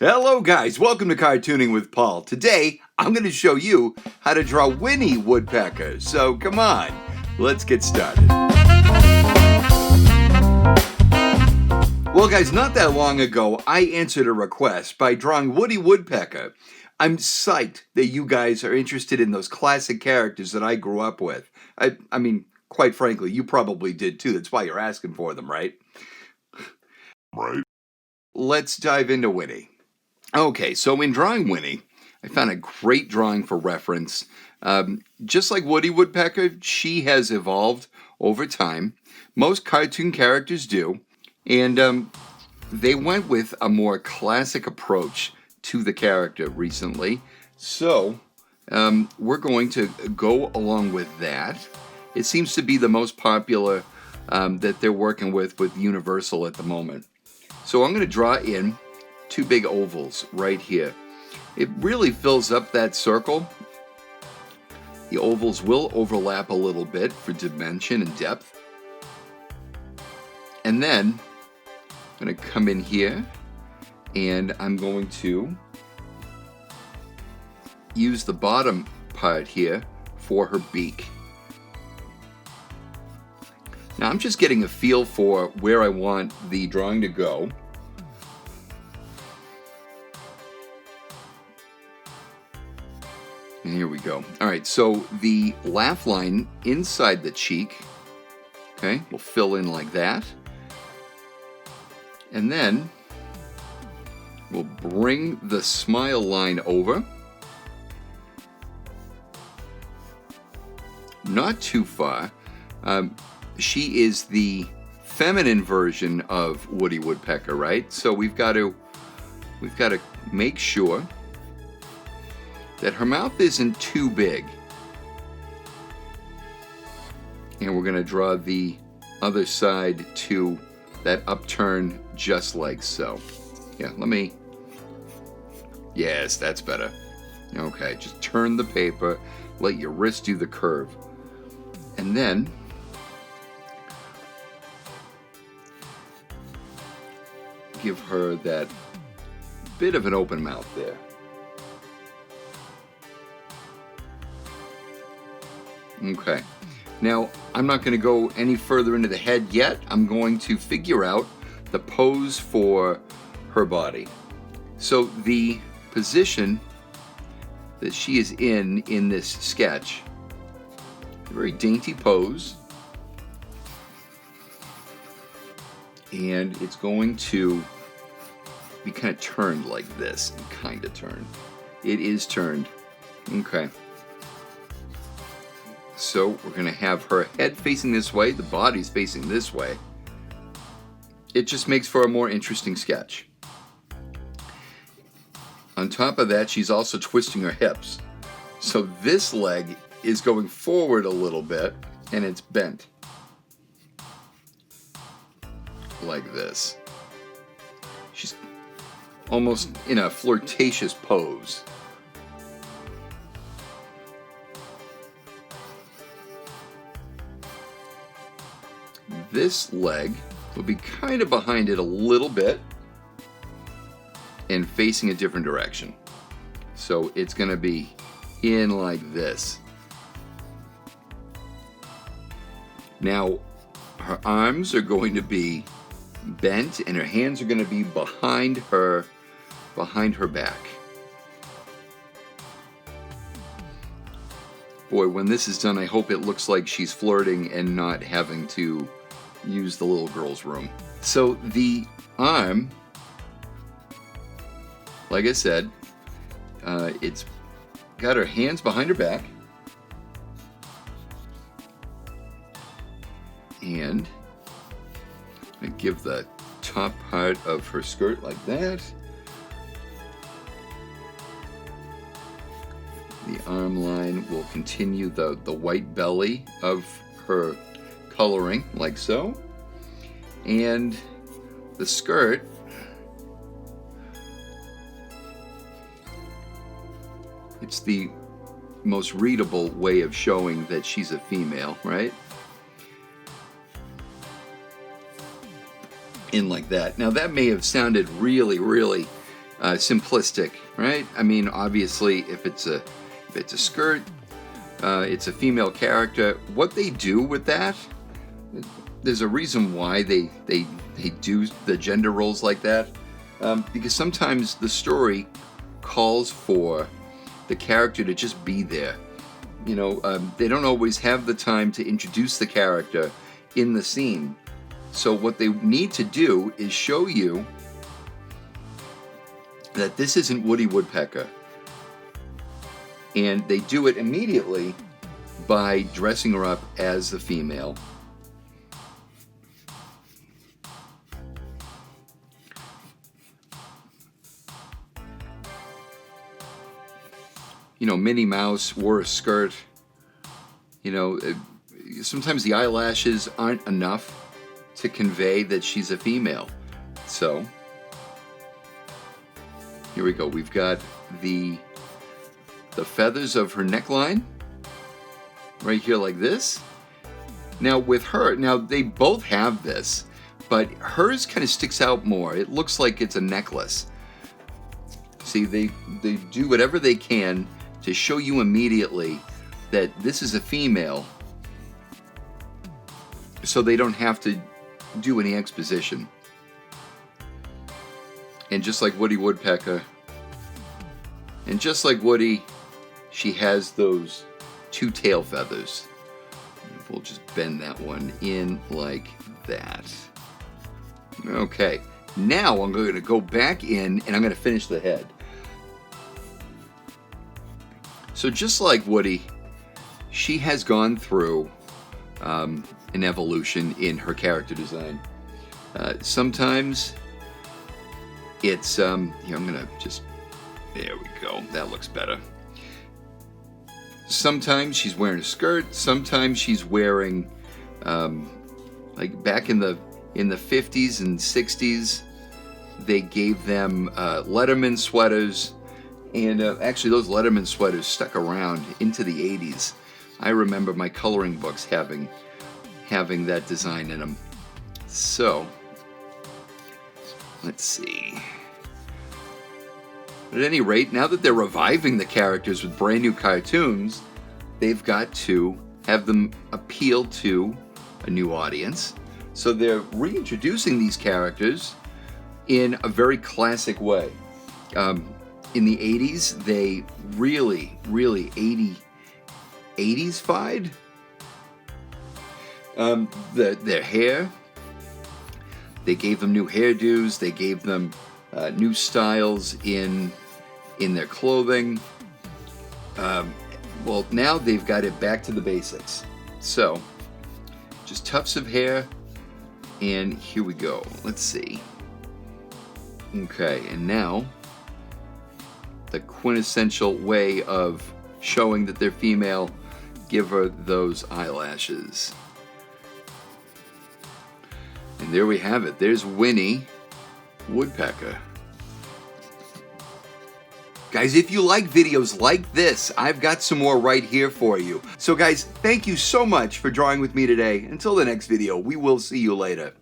Hello guys, welcome to Cartooning with Paul. Today, I'm going to show you how to draw Winnie Woodpecker. So come on, let's get started. Well guys, not that long ago, I answered a request by drawing Woody Woodpecker. I'm psyched that you guys are interested in those classic characters that I grew up with. I mean, quite frankly, you probably did too. That's why you're asking for them, right? Right. Let's dive into Winnie. Okay, so in drawing Winnie, I found a great drawing for reference. Just like Woody Woodpecker, she has evolved over time. Most cartoon characters do. And they went with a more classic approach to the character recently. So we're going to go along with that. It seems to be the most popular that they're working with Universal at the moment. So I'm going to draw in two big ovals right here. It really fills up that circle. The ovals will overlap a little bit for dimension and depth. And then I'm going to come in here and I'm going to use the bottom part here for her beak. Now I'm just getting a feel for where I want the drawing to go. And here we go. All right, so the laugh line inside the cheek, okay, will fill in like that. And then we'll bring the smile line over. Not too far. She is the feminine version of Woody Woodpecker, right? So we've got to make sure that her mouth isn't too big. And we're going to draw the other side to that upturn just like so. Yeah, yes, that's better. Okay, just turn the paper, let your wrist do the curve. And then give her that bit of an open mouth there. Okay, now I'm not going to go any further into the head yet. I'm going to figure out the pose for her body. So the position that she is in this sketch, a very dainty pose, and it's going to be kind of turned like this, and kind of turned. It is turned. Okay. So we're going to have her head facing this way, the body's facing this way. It just makes for a more interesting sketch. On top of that, she's also twisting her hips. So this leg is going forward a little bit, and it's bent. Like this. She's almost in a flirtatious pose. This leg will be kind of behind it a little bit and facing a different direction. So it's going to be in like this. Now her arms are going to be bent and her hands are going to be behind her back. Boy, when this is done, I hope it looks like she's flirting and not having to use the little girl's room. So the arm, like I said, it's got her hands behind her back, and I give the top part of her skirt like that. The arm line will continue the white belly of her coloring, like so. And the skirt it's the most readable way of showing that she's a female, right? In like that. Now that may have sounded really simplistic, right? I mean, obviously, if it's a skirt, it's a female character. What they do with that, there's a reason why they do the gender roles like that, because sometimes the story calls for the character to just be there. You know, they don't always have the time to introduce the character in the scene. So what they need to do is show you that this isn't Woody Woodpecker. And they do it immediately by dressing her up as the female. You know, Minnie Mouse wore a skirt. You know, sometimes the eyelashes aren't enough to convey that she's a female. So, here we go. We've got the feathers of her neckline right here like this. Now with her, now they both have this, but hers kind of sticks out more. It looks like it's a necklace. See, they do whatever they can to show you immediately that this is a female, so they don't have to do any exposition. And just like Woody Woodpecker, and just like Woody, she has those two tail feathers. We'll just bend that one in like that. Okay, now I'm going to go back in and I'm going to finish the head. So just like Woody, she has gone through an evolution in her character design. Sometimes it's, here, I'm gonna just, there we go, that looks better. Sometimes she's wearing a skirt, sometimes she's wearing, like back in the 50s and 60s, they gave them Letterman sweaters. And actually, those Letterman sweaters stuck around into the 80s. I remember my coloring books having that design in them. So, let's see. But at any rate, now that they're reviving the characters with brand new cartoons, they've got to have them appeal to a new audience. So they're reintroducing these characters in a very classic way. In the 80s, they really 80s-fied their hair. They gave them new hairdos. They gave them new styles in their clothing. Well, now they've got it back to the basics. So, just tufts of hair, and here we go. Let's see. Okay, and now the quintessential way of showing that they're female, give her those eyelashes. And there we have it. There's Winnie Woodpecker. Guys, if you like videos like this, I've got some more right here for you. So guys, thank you so much for drawing with me today. Until the next video, we will see you later.